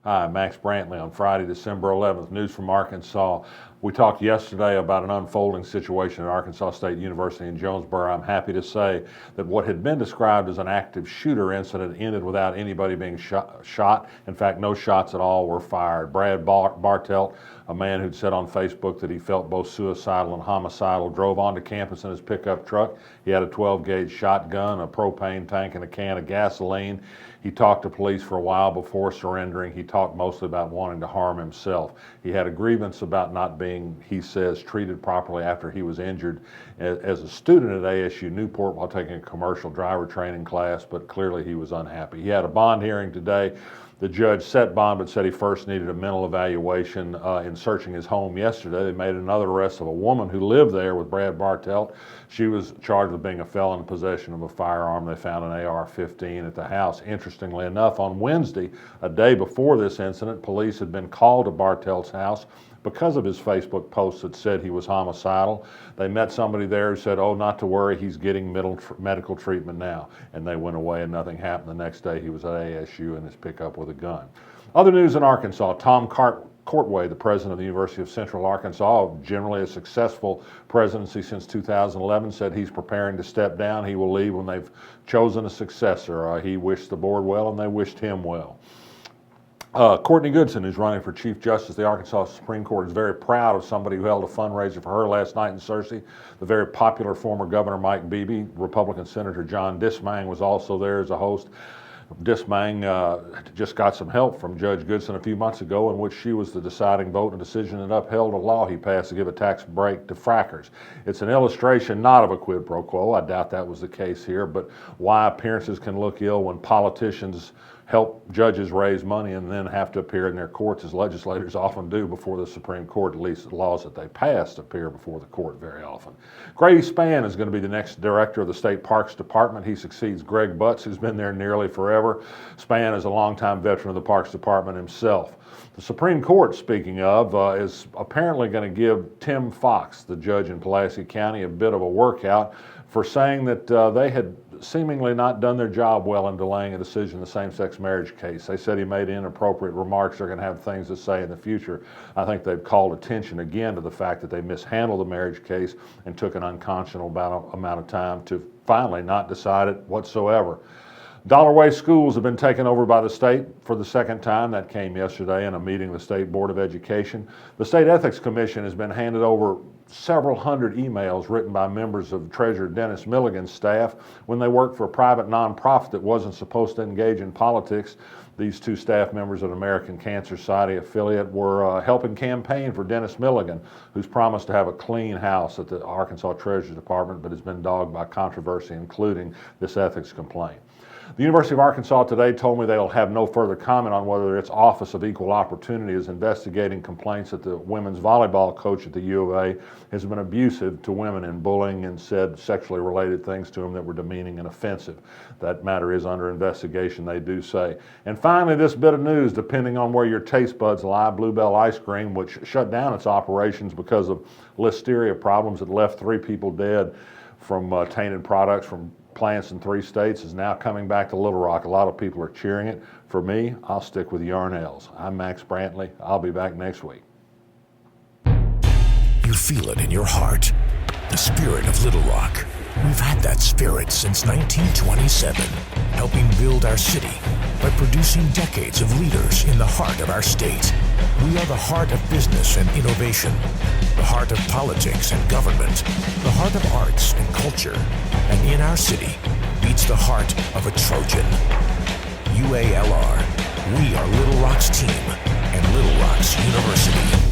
Hi, Max Brantley on Friday, December 11th. News from Arkansas. We talked yesterday about an unfolding situation at Arkansas State University in Jonesboro. I'm happy to say that what had been described as an active shooter incident ended without anybody being shot. In fact, no shots at all were fired. Brad Bartelt, a man who'd said on Facebook that he felt both suicidal and homicidal, drove onto campus in his pickup truck. He had a 12-gauge shotgun, a propane tank, and a can of gasoline. He talked to police for a while before surrendering. He talked mostly about wanting to harm himself. He had a grievance about not being, he says, treated properly after he was injured as a student at ASU Newport while taking a commercial driver training class, but clearly he was unhappy. He had a bond hearing today. The judge set bond but said he first needed a mental evaluation. In searching his home yesterday, they made another arrest of a woman who lived there with Brad Bartelt. She was charged with being a felon in possession of a firearm. They found an AR-15 at the house. Interestingly enough, on Wednesday, a day before this incident, police had been called to Bartelt's house because of his Facebook post that said he was homicidal. They met somebody there who said, oh, not to worry, he's getting medical treatment now. And they went away and nothing happened. The next day he was at ASU in his pickup with a gun. Other news in Arkansas, Tom Courtway, the president of the University of Central Arkansas, generally a successful presidency since 2011, said he's preparing to step down. He will leave when they've chosen a successor. He wished the board well and they wished him well. Courtney Goodson, who's running for Chief Justice of the Arkansas Supreme Court, is very proud of somebody who held a fundraiser for her last night in Searcy. The very popular former Governor Mike Beebe. Republican Senator John Dismang was also there as a host. Dismang just got some help from Judge Goodson a few months ago in which she was the deciding vote in a decision that upheld a law he passed to give a tax break to frackers. It's an illustration not of a quid pro quo, I doubt that was the case here, but why appearances can look ill when politicians help judges raise money and then have to appear in their courts, as legislators often do before the Supreme Court. At least the laws that they passed appear before the court very often. Grady Spann is going to be the next director of the State Parks Department. He succeeds Greg Butts, who's been there nearly forever. Spann is a longtime veteran of the Parks Department himself. The Supreme Court, speaking of, is apparently going to give Tim Fox, the judge in Pulaski County, a bit of a workout for saying that they had seemingly not done their job well in delaying a decision in the same-sex marriage case. They said he made inappropriate remarks. They're going to have things to say in the future. I think they've called attention again to the fact that they mishandled the marriage case and took an unconscionable amount of time to finally not decide it whatsoever. Dollarway schools have been taken over by the state for the second time. That came yesterday in a meeting of the State Board of Education. The State Ethics Commission has been handed over several hundred emails written by members of Treasurer Dennis Milligan's staff when they worked for a private nonprofit that wasn't supposed to engage in politics. These two staff members of American Cancer Society affiliate were helping campaign for Dennis Milligan, who's promised to have a clean house at the Arkansas Treasury Department, but has been dogged by controversy, including this ethics complaint. The University of Arkansas today told me they'll have no further comment on whether its Office of Equal Opportunity is investigating complaints that the women's volleyball coach at the U of A has been abusive to women and bullying and said sexually related things to them that were demeaning and offensive. That matter is under investigation, they do say. And finally, this bit of news, depending on where your taste buds lie, Bluebell Ice Cream, which shut down its operations because of listeria problems that left 3 people dead from tainted products from plants in 3 states, is now coming back to Little Rock. A lot of people are cheering it. For me, I'll stick with Yarnell's. I'm Max Brantley. I'll be back next week. You feel it in your heart. The spirit of Little Rock. We've had that spirit since 1927, helping build our city by producing decades of leaders in the heart of our state. We are the heart of business and innovation, the heart of politics and government, the heart of arts and culture, and in our city beats the heart of a Trojan. UALR, we are Little Rock's team and Little Rock's University.